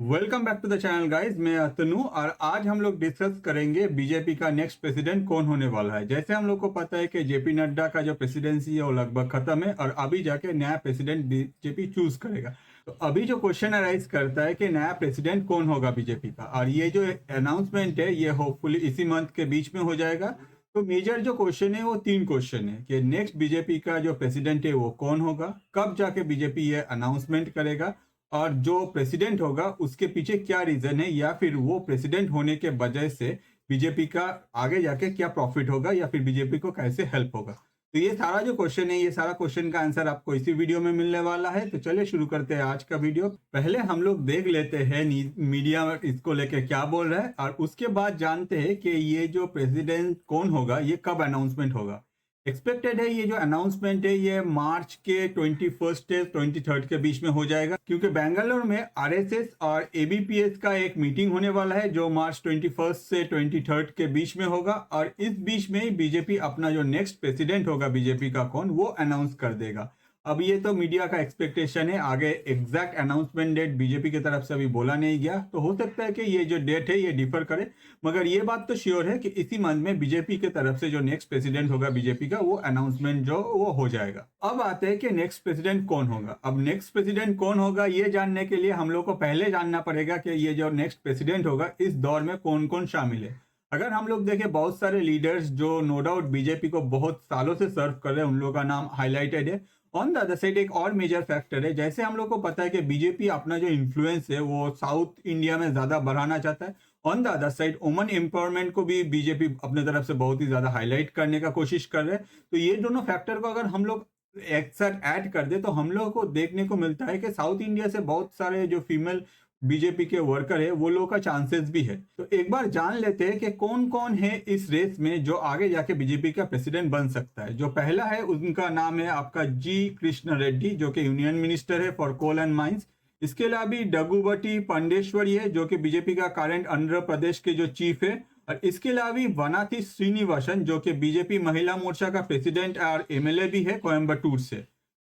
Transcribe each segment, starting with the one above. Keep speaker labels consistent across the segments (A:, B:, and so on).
A: Welcome back to the channel guys. मैं अतनु और आज हम लोग डिस्कस करेंगे बीजेपी का नेक्स्ट प्रेसिडेंट कौन होने वाला है। जैसे हम लोग को पता है कि जेपी नड्डा का जो प्रेसिडेंसी है वो लगभग खत्म है और अभी जाके नया प्रेसिडेंट बीजेपी चूज करेगा। तो अभी जो क्वेश्चन अराइज करता है कि नया प्रेसिडेंट कौन होगा बीजेपी का, और ये जो अनाउंसमेंट है ये होपफुली इसी मंथ के बीच में हो जाएगा। तो मेजर जो क्वेश्चन है वो तीन क्वेश्चन है कि नेक्स्ट बीजेपी का जो प्रेसिडेंट है वो कौन होगा, कब जाके बीजेपी ये अनाउंसमेंट करेगा, और जो प्रेसिडेंट होगा उसके पीछे क्या रीजन है, या फिर वो प्रेसिडेंट होने के वजह से बीजेपी का आगे जाके क्या प्रॉफिट होगा, या फिर बीजेपी को कैसे हेल्प होगा। तो ये सारा जो क्वेश्चन है, ये सारा क्वेश्चन का आंसर आपको इसी वीडियो में मिलने वाला है। तो चलिए शुरू करते हैं आज का वीडियो। पहले हम लोग देख लेते हैं मीडिया इसको लेके क्या बोल रहा है, और उसके बाद जानते हैं कि ये जो प्रेसिडेंट कौन होगा ये कब अनाउंसमेंट होगा। एक्सपेक्टेड है ये जो अनाउंसमेंट है ये मार्च के 21 से 23 के बीच में हो जाएगा, क्योंकि बेंगलुरु में आरएसएस और एबीपीएस का एक मीटिंग होने वाला है जो मार्च 21 से 23 के बीच में होगा। और इस बीच में ही बीजेपी अपना जो नेक्स्ट प्रेसिडेंट होगा बीजेपी का कौन, वो अनाउंस कर देगा। अब ये तो मीडिया का एक्सपेक्टेशन है, आगे एग्जैक्ट अनाउंसमेंट डेट बीजेपी की तरफ से अभी बोला नहीं गया, तो हो सकता है कि ये जो डेट है ये डिफर करे, मगर ये बात तो श्योर है कि इसी मंथ में बीजेपी की तरफ से जो नेक्स्ट प्रेसिडेंट होगा बीजेपी का, वो अनाउंसमेंट जो वो हो जाएगा। अब आते हैं कि नेक्स्ट प्रेसिडेंट कौन होगा। अब नेक्स्ट प्रेसिडेंट कौन होगा ये जानने के लिए हम लोग को पहले जानना पड़ेगा कि ये जो नेक्स्ट प्रेसिडेंट होगा इस दौर में कौन कौन शामिल है। अगर हम लोग देखें, बहुत सारे लीडर्स जो नो डाउट बीजेपी को बहुत सालों से सर्व कर रहे हैं, उन लोगों का नाम हाईलाइटेड है। ऑन द अदर साइड एक और मेजर फैक्टर है, जैसे हम लोग को पता है कि बीजेपी अपना जो इन्फ्लुएंस है वो साउथ इंडिया में ज्यादा बढ़ाना चाहता है। On the other side woman empowerment को भी बीजेपी अपने तरफ से बहुत ही ज्यादा हाईलाइट करने का कोशिश कर रहे हैं। तो ये दोनों फैक्टर को अगर हम लोग एक साथ ऐड कर दे तो हम लोग को देखने को मिलता है कि साउथ इंडिया से बहुत सारे जो फीमेल बीजेपी के वर्कर है वो लोगों का चांसेस भी है। तो एक बार जान लेते हैं कि कौन कौन है इस रेस में जो आगे जाके बीजेपी का प्रेसिडेंट बन सकता है। जो पहला है उनका नाम है आपका जी कृष्ण रेड्डी, जो कि यूनियन मिनिस्टर है फॉर कोल एंड माइंस। इसके अलावा भी डगुबटी पंडेश्वरी है जो कि बीजेपी का करंट आंध्र प्रदेश के जो चीफ है। और इसके अलावा भी वनाथी श्रीनिवासन जो कि बीजेपी महिला मोर्चा का प्रेसिडेंट और एमएलए भी है कोयम्बटूर से।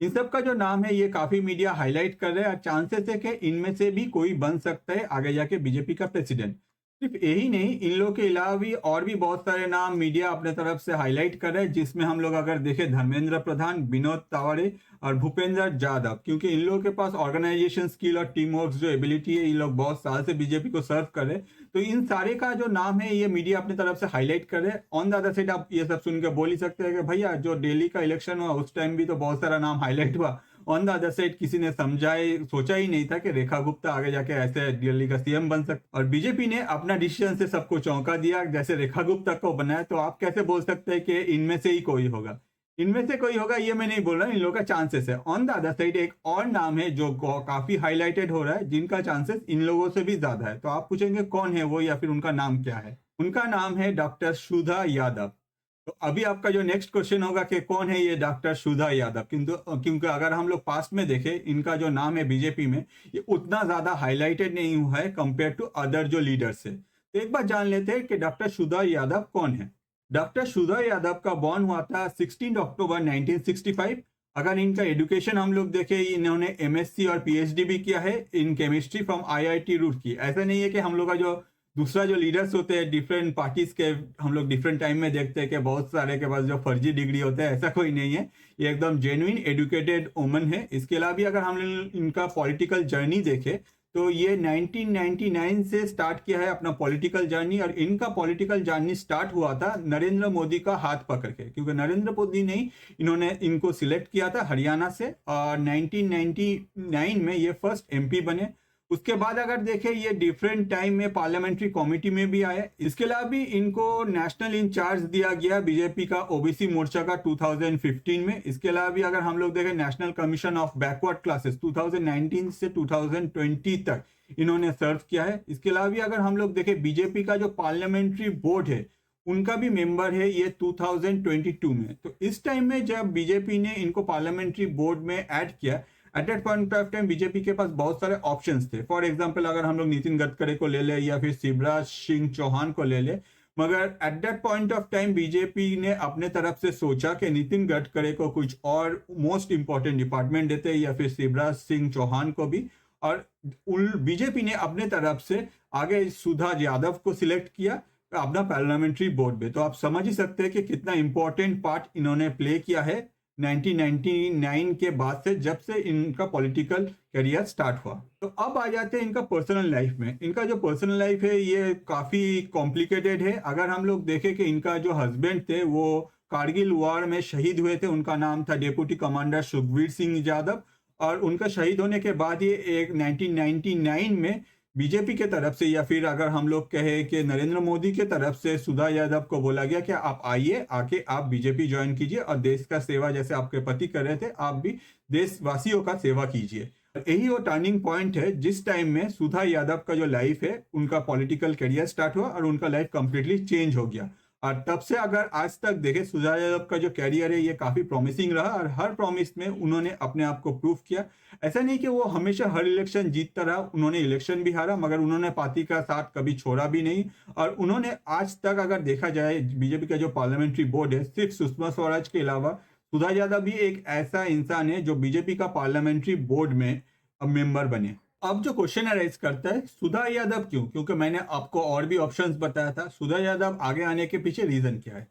A: इन सब का जो नाम है ये काफी मीडिया हाईलाइट कर रहे हैं, और चांसेस है कि इनमें से भी कोई बन सकता है आगे जाके बीजेपी का प्रेसिडेंट। सिर्फ यही नहीं, इन लोगों के अलावा भी और भी बहुत सारे नाम मीडिया अपने तरफ से हाईलाइट कर रहे हैं, जिसमें हम लोग अगर देखें धर्मेंद्र प्रधान, विनोद तावड़े और भूपेंद्र जाधव, क्योंकि इन लोगों के पास ऑर्गेनाइजेशन स्किल और टीम वर्क जो एबिलिटी है, ये लोग बहुत साल से बीजेपी को सर्व कर रहे हैं। तो इन सारे का जो नाम है ये मीडिया अपनी तरफ से हाईलाइट कर रहे हैं। ऑन द अदर साइड आप ये सब सुन के बोल ही सकते हैं कि भैया जो दिल्ली का इलेक्शन हुआ उस टाइम भी तो बहुत सारा नाम हाईलाइट हुआ। ऑन द अदर साइड किसी ने सोचा ही नहीं था कि रेखा गुप्ता आगे जाके ऐसे दिल्ली का सीएम बन सकता, और बीजेपी ने अपना डिसीजन से सबको चौंका दिया, जैसे रेखा गुप्ता को बनाया। तो आप कैसे बोल सकते हैं कि इनमें से ही कोई होगा? इनमें से कोई होगा ये मैं नहीं बोल रहा, इन लोगों का चांसेस है। ऑन द अदर साइड एक और नाम है जो काफी हाईलाइटेड हो रहा है, जिनका चांसेस इन लोगों से भी ज्यादा है। तो आप पूछेंगे कौन है वो, या फिर उनका नाम क्या है? उनका नाम है डॉक्टर सुधा यादव। तो अभी आपका जो नेक्स्ट क्वेश्चन होगा कि कौन है ये डॉक्टर सुधा यादव, किंतु क्योंकि अगर हम लोग पास्ट में देखें, इनका जो नाम है बीजेपी में ये उतना ज्यादा हाईलाइटेड नहीं हुआ है कंपेयर टू अदर जो लीडर्स है। तो एक बार जान लेते हैं कि डॉक्टर सुधा यादव कौन है। डॉक्टर सुधा यादव का बॉर्न हुआ था 16 अक्टूबर 1965। अगर इनका एजुकेशन हम लोग देखें, इन्होंने एमएससी और पीएचडी भी किया है in chemistry from IIT Roorkee. ऐसा नहीं है कि हम लोग का जो दूसरा जो लीडर्स होते हैं डिफरेंट पार्टीज के, हम लोग डिफरेंट टाइम में देखते हैं कि बहुत सारे के पास जो फर्जी डिग्री होता है, ऐसा कोई नहीं है। ये एकदम जेन्युइन एजुकेटेड वुमन है। इसके अलावा भी अगर हम इनका पॉलिटिकल जर्नी देखें तो ये 1999 से स्टार्ट किया है अपना पॉलिटिकल जर्नी, और इनका पॉलिटिकल जर्नी स्टार्ट हुआ था नरेंद्र मोदी का हाथ पकड़ के, क्योंकि नरेंद्र मोदी ने इन्होंने इनको सिलेक्ट किया था हरियाणा से, और 1999 में ये फर्स्ट एमपी बने। उसके बाद अगर देखें ये डिफरेंट टाइम में पार्लियामेंट्री कमेटी में भी आए। इसके अलावा भी इनको नेशनल इंचार्ज दिया गया बीजेपी का ओबीसी मोर्चा का 2015 में। इसके अलावा भी अगर हम लोग देखें national commission of backward classes 2019 से 2020 तक इन्होंने सर्व किया है। इसके अलावा भी अगर हम लोग देखें बीजेपी का जो पार्लियामेंट्री बोर्ड है उनका भी मेंबर है ये 2022 में। तो इस टाइम में जब बीजेपी ने इनको पार्लियामेंट्री बोर्ड में ऐड किया, eight that point of time BJP के पास बहुत सारे ऑप्शंस थे। फॉर एग्जांपल अगर हम लोग नितिन गडकरी को ले ले या फिर शिवराज सिंह चौहान को ले ले, मगर eight that point of time BJP ने अपने तरफ से सोचा कि नितिन गडकरी को कुछ और मोस्ट इंपॉर्टेंट डिपार्टमेंट देते, या फिर शिवराज सिंह चौहान को भी, और बीजेपी ने अपने तरफ से आगे सुधा यादव को सिलेक्ट किया अपना पार्लियामेंट्री बोर्ड में। तो आप समझ ही सकते हैं कि कितना इंपॉर्टेंट पार्ट इन्होंने प्ले किया है 1999 के बाद से, जब से इनका पॉलिटिकल करियर स्टार्ट हुआ। तो अब आ जाते हैं इनका पर्सनल लाइफ में। इनका जो पर्सनल लाइफ है ये काफ़ी कॉम्प्लिकेटेड है। अगर हम लोग देखें कि इनका जो हस्बैंड थे वो कारगिल वॉर में शहीद हुए थे, उनका नाम था डेप्यूटी कमांडर सुखबीर सिंह यादव, और उनका शहीद होने के बाद ये एक 1999 में बीजेपी के तरफ से, या फिर अगर हम लोग कहें कि नरेंद्र मोदी के तरफ से, सुधा यादव को बोला गया कि आप आइए, आके आप बीजेपी ज्वाइन कीजिए और देश का सेवा जैसे आपके पति कर रहे थे आप भी देशवासियों का सेवा कीजिए। यही वो टर्निंग पॉइंट है जिस टाइम में सुधा यादव का जो लाइफ है, उनका पॉलिटिकल करियर स्टार्ट हुआ और उनका लाइफ कंप्लीटली चेंज हो गया। और तब से अगर आज तक देखें सुधा यादव का जो कैरियर है ये काफ़ी प्रॉमिसिंग रहा, और हर प्रॉमिस में उन्होंने अपने आप को प्रूव किया। ऐसा नहीं कि वो हमेशा हर इलेक्शन जीतता रहा, उन्होंने इलेक्शन भी हारा मगर उन्होंने पार्टी का साथ कभी छोड़ा भी नहीं। और उन्होंने आज तक अगर देखा जाए बीजेपी का जो पार्लियामेंट्री बोर्ड है, सिर्फ सुषमा स्वराज के अलावा सुधा यादव भी एक ऐसा इंसान है जो बीजेपी का पार्लियामेंट्री बोर्ड में मेंबर बने। अब जो क्वेश्चन अराइज करता है सुधा यादव क्यों, क्योंकि मैंने आपको और भी ऑप्शंस बताया था। सुधा यादव आगे आने के पीछे रीजन क्या है?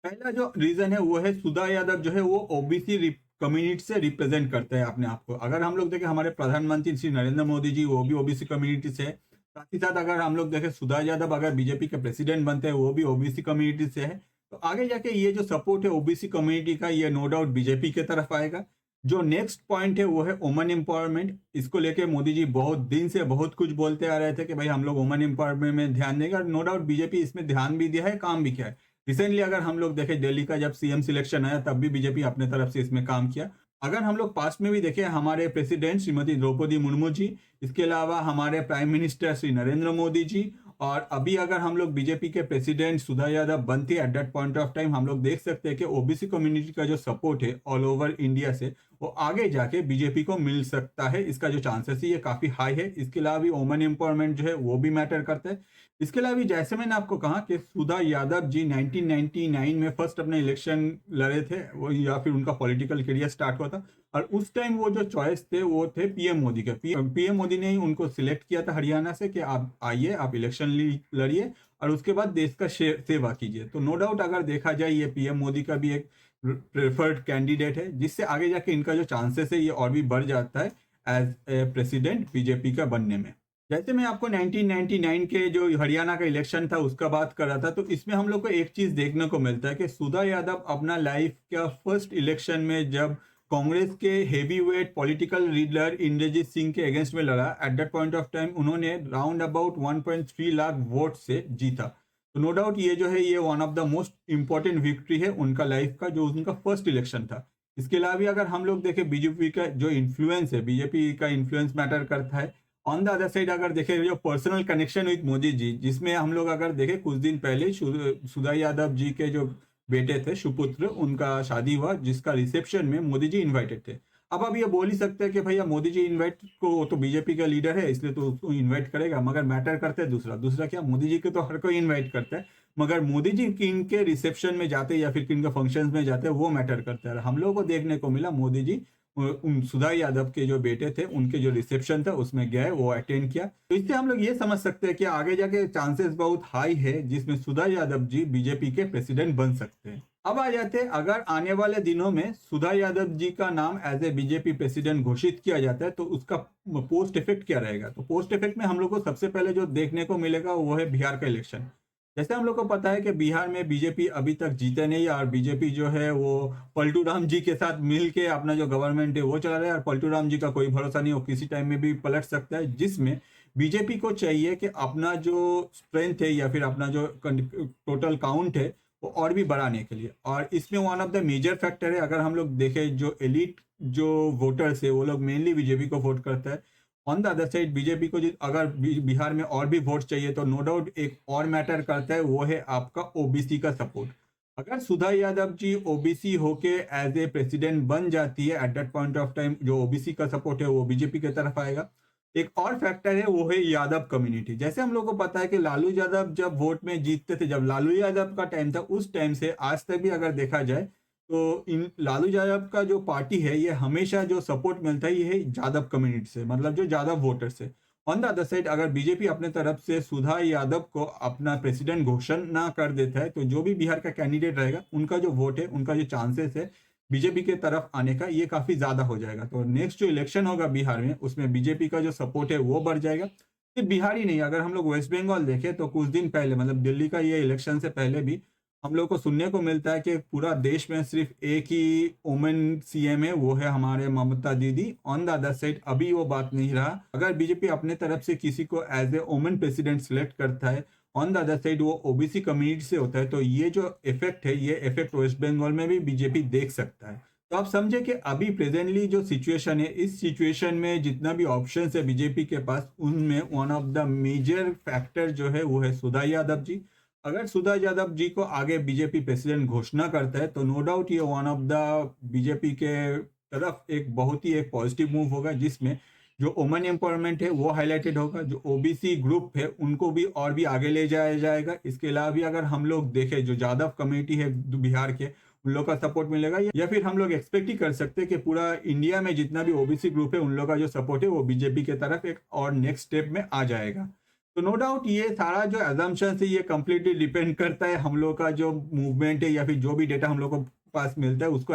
A: पहला जो रीजन है वो है सुधा यादव जो है वो ओबीसी कम्युनिटी से रिप्रेजेंट करते हैं अपने आप को। अगर हम लोग देखें हमारे प्रधानमंत्री श्री नरेंद्र मोदी जी वो भी ओबीसी कम्युनिटी से है। साथ ही साथ अगर हम लोग देखें सुधा यादव अगर बीजेपी के प्रेसिडेंट बनते हैं वो भी ओबीसी कम्युनिटी से है। तो आगे जाके ये जो सपोर्ट है ओबीसी कम्युनिटी का ये नो डाउट बीजेपी के तरफ आएगा। जो नेक्स्ट पॉइंट है वो है वुमेन एम्पावरमेंट। इसको लेके मोदी जी बहुत दिन से बहुत कुछ बोलते आ रहे थे कि भाई हम लोग वुमेन एम्पावरमेंट में ध्यान देंगे, और नो डाउट बीजेपी इसमें ध्यान भी दिया है, काम भी किया है। रिसेंटली अगर हम लोग देखें दिल्ली का जब सीएम सिलेक्शन आया तब भी बीजेपी अपने तरफ से इसमें काम किया। अगर हम लोग पास्ट में भी देखें हमारे प्रेसिडेंट श्रीमती द्रौपदी मुर्मू जी, इसके अलावा हमारे प्राइम मिनिस्टर श्री नरेंद्र मोदी जी, और अभी अगर हम लोग बीजेपी के प्रेसिडेंट सुधा यादव बनती है eight that point of time, हम लोग देख सकते हैं कि ओबीसी कम्युनिटी का जो सपोर्ट है ऑल ओवर इंडिया से वो आगे जाके बीजेपी को मिल सकता है। इसका जो चांसेस है ये काफी हाई है। इसके अलावा भी वुमेन एम्पावरमेंट जो है वो भी मैटर करता है। इसके अलावा भी जैसे मैंने आपको कहा कि सुधा यादव जी 1999 में फर्स्ट अपने इलेक्शन लड़े थे वो, या फिर उनका पॉलिटिकल करियर स्टार्ट हुआ था, और उस टाइम वो जो चॉइस थे वो थे पीएम मोदी के। पीएम मोदी ने ही उनको सिलेक्ट किया था हरियाणा से कि आप आइए, आप इलेक्शन लड़िए और उसके बाद देश का सेवा कीजिए। तो नो डाउट अगर देखा जाए ये पीएम मोदी का भी एक प्रेफर्ड कैंडिडेट है, जिससे आगे जाके इनका जो चांसेस है ये और भी बढ़ जाता है एज ए प्रेसिडेंट बीजेपी का बनने में। जैसे मैं आपको 1999 के जो हरियाणा का इलेक्शन था उसका बात कर रहा था, तो इसमें हम लोग को एक चीज देखने को मिलता है कि सुधा यादव अपना लाइफ का फर्स्ट इलेक्शन में जब कांग्रेस के heavy weight political leader Inderjit Singh के अगेंस्ट में लड़ा, at that point of time उन्होंने राउंड अबाउट 1.3 लाख वोट से जीता। तो नो डाउट ये जो है ये one of the most important victory है उनका लाइफ का, जो उनका फर्स्ट इलेक्शन था। इसके अलावा भी अगर हम लोग देखें बीजेपी का जो इन्फ्लुएंस है, बीजेपी का इन्फ्लुएंस मैटर करता है। ऑन द अदर साइड अगर देखें जो personal connection with Modi ji, जिसमें हम लोग अगर देखें कुछ दिन पहले सुधा यादव जी के जो बेटे थे सुपुत्र, उनका शादी हुआ जिसका रिसेप्शन में मोदी जी इन्वाइटेड थे। अब आप ये बोल ही सकते हैं कि भैया मोदी जी इन्वाइट को, तो बीजेपी का लीडर है इसलिए तो उसको इन्वाइट करेगा, मगर मैटर करते हैं दूसरा क्या, मोदी जी के तो हर कोई इन्वाइट करता है, मगर मोदी जी किन के रिसेप्शन में जाते हैं या फिर किन के फंक्शंस में जाते हैं वो मैटर करता है। हम लोगों को देखने को मिला मोदी जी उन सुधा यादव के जो बेटे थे उनके जो रिसेप्शन था उसमें गए, वो अटेंड किया। तो इससे हम लोग ये समझ सकते हैं कि आगे जाके चांसेस बहुत हाई है जिसमें सुधा यादव जी बीजेपी के प्रेसिडेंट बन सकते हैं। अब आ जाते हैं अगर आने वाले दिनों में सुधा यादव जी का नाम एज ए बीजेपी प्रेसिडेंट घोषित किया जाता है तो उसका पोस्ट इफेक्ट क्या रहेगा। तो पोस्ट इफेक्ट में हम लोग को सबसे पहले जो देखने को मिलेगा वो है बिहार का इलेक्शन। जैसे हम लोग को पता है कि बिहार में बीजेपी अभी तक जीते नहीं, और बीजेपी जो है वो पलटू राम जी के साथ मिल के अपना जो गवर्नमेंट है वो चला रहा है, और पलटू राम जी का कोई भरोसा नहीं, वो किसी टाइम में भी पलट सकता है। जिसमें बीजेपी को चाहिए कि अपना जो स्ट्रेंथ है या फिर अपना जो टोटल काउंट है वो और भी बढ़ाने के लिए, और इसमें one of the major factor है अगर हम लोग देखें जो एलिट जो वोटर्स है वो लोग मेनली बीजेपी को वोट करता है। On the other side BJP को अगर बिहार में और भी वोट चाहिए तो नो डाउट एक और मैटर करता है, वो है आपका ओबीसी का सपोर्ट। अगर सुधा यादव जी ओबीसी होके एज ए प्रेसिडेंट बन जाती है, eight that point of time जो ओबीसी का सपोर्ट है वो बीजेपी की तरफ आएगा। एक और फैक्टर है वो है यादव कम्युनिटी। जैसे हम लोग को पता है कि लालू यादव जब वोट में जीतते थे, जब लालू यादव का टाइम था, उस टाइम से आज तक भी अगर देखा जाए तो इन लालू यादव का जो पार्टी है ये हमेशा जो सपोर्ट मिलता है ये है यादव कम्युनिटी से, मतलब जो यादव वोटर से। ऑन द अदर साइड अगर बीजेपी अपने तरफ से सुधा यादव को अपना प्रेसिडेंट घोषणा कर देता है तो जो भी बिहार का कैंडिडेट रहेगा उनका जो वोट है, उनका जो चांसेस है बीजेपी के तरफ आने का, ये काफी ज्यादा हो जाएगा। तो नेक्स्ट जो इलेक्शन होगा बिहार में उसमें बीजेपी का जो सपोर्ट है वो बढ़ जाएगा। सिर्फ बिहार ही नहीं, अगर हम लोग वेस्ट बंगाल देखें तो कुछ दिन पहले, मतलब दिल्ली का ये इलेक्शन से पहले भी हम लोग को सुनने को मिलता है कि पूरा देश में सिर्फ एक ही वुमेन सीएम है, वो है हमारे ममता दीदी। ऑन द अदर साइड अभी वो बात नहीं रहा। अगर बीजेपी अपने तरफ से किसी को as a women president select करता है, ऑन द अदर साइड वो ओबीसी कम्युनिटी से होता है, तो ये जो इफेक्ट है ये इफेक्ट वेस्ट बंगाल में भी बीजेपी देख सकता है। तो आप समझे कि अभी प्रेजेंटली जो सिचुएशन है, इस सिचुएशन में जितना भी ऑप्शन है बीजेपी के पास, उनमें one of the major factor जो है वो है सुधा यादव जी। अगर सुधा यादव जी को आगे बीजेपी प्रेसिडेंट घोषणा करता है तो नो डाउट ये वन ऑफ द बीजेपी के तरफ एक बहुत ही एक पॉजिटिव मूव होगा, जिसमें जो वुमेन एम्पावरमेंट है वो हाईलाइटेड होगा, जो ओबीसी ग्रुप है उनको भी और भी आगे ले जाया जाएगा। इसके अलावा भी अगर हम लोग देखें जो यादव कम्युनिटी है बिहार के, उन लोग का सपोर्ट मिलेगा, या फिर हम लोग एक्सपेक्ट ही कर सकते हैं कि पूरा इंडिया में जितना भी ओबीसी ग्रुप है उन लोग का जो सपोर्ट है वो बीजेपी के तरफ एक और नेक्स्ट स्टेप में आ जाएगा। तो नो डाउट ये सारा जो एजम्पशन है ये कंप्लीटली डिपेंड करता है हम लोग का जो मूवमेंट है या फिर जो भी डेटा हम लोग को पास मिलता है उसको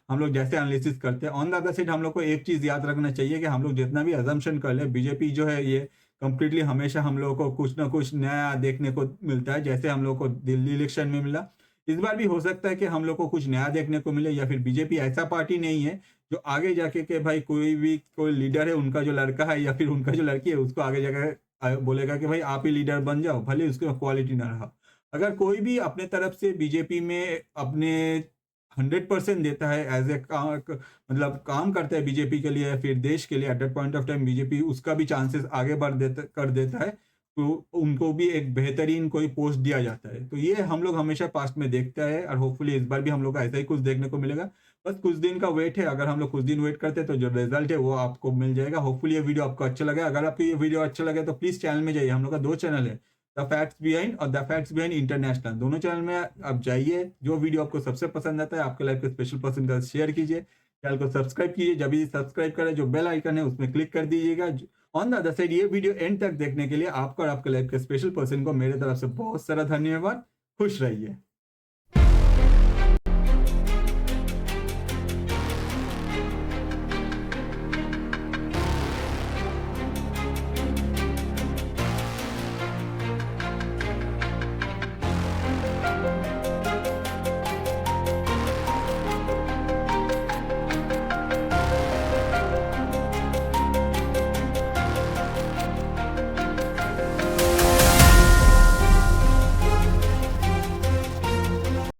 A: हम लोग जैसे एनालिसिस करते हैं। ऑन द अदर साइड हम लोग को एक चीज याद रखना चाहिए कि हम लोग जितना भी एजम्पशन कर ले, बीजेपी जो है ये कंप्लीटली हमेशा हम लोग को कुछ ना कुछ नया देखने को मिलता है। जैसे हम लोग को दिल्ली इलेक्शन में मिला, इस बार भी हो सकता है कि हम लोग को कुछ नया देखने को मिले, या फिर बीजेपी ऐसा पार्टी नहीं है जो आगे जाके के भाई कोई लीडर है उनका जो लड़का है या फिर उनका जो लड़की है उसको आगे जाकर बोलेगा कि भाई आप ही लीडर बन जाओ, भले उसके क्वालिटी ना रहा। अगर कोई भी अपने तरफ से बीजेपी में अपने 100% देता है एज ए मतलब काम करता है बीजेपी के लिए या फिर देश के लिए, eight that point of time BJP उसका भी चांसेस आगे बढ़ देता कर देता है, तो उनको भी एक बेहतरीन कोई पोस्ट दिया जाता है। तो ये हम लोग हमेशा पास्ट में देखते हैं और होपफुली इस बार भी हम लोग को ऐसा ही कुछ देखने को मिलेगा। बस कुछ दिन का वेट है, अगर हम लोग कुछ दिन वेट करते हैं तो जो रिजल्ट है वो आपको मिल जाएगा। होपफुली ये वीडियो आपको अच्छा लगा। अगर आपको ये वीडियो अच्छा लगे तो प्लीज चैनल में जाइए, हम लोग का 2 चैनल है, द फैक्ट्स बिहाइंड और द फैक्ट्स बिहाइंड इंटरनेशनल। दोनों चैनल में आप जाइए, जो वीडियो आपको सबसे पसंद आता है आपके लाइफ के स्पेशल पर्सन का शेयर कीजिए, चैनल को सब्सक्राइब कीजिए, जब भी सब्सक्राइब करें जो बेल आइकन है उसमें क्लिक कर दीजिएगा। ऑन द अदर साइड ये वीडियो एंड तक देखने के लिए आपका और आपके लाइफ के स्पेशल पर्सन को मेरे तरफ से बहुत सारा धन्यवाद। खुश रहिए।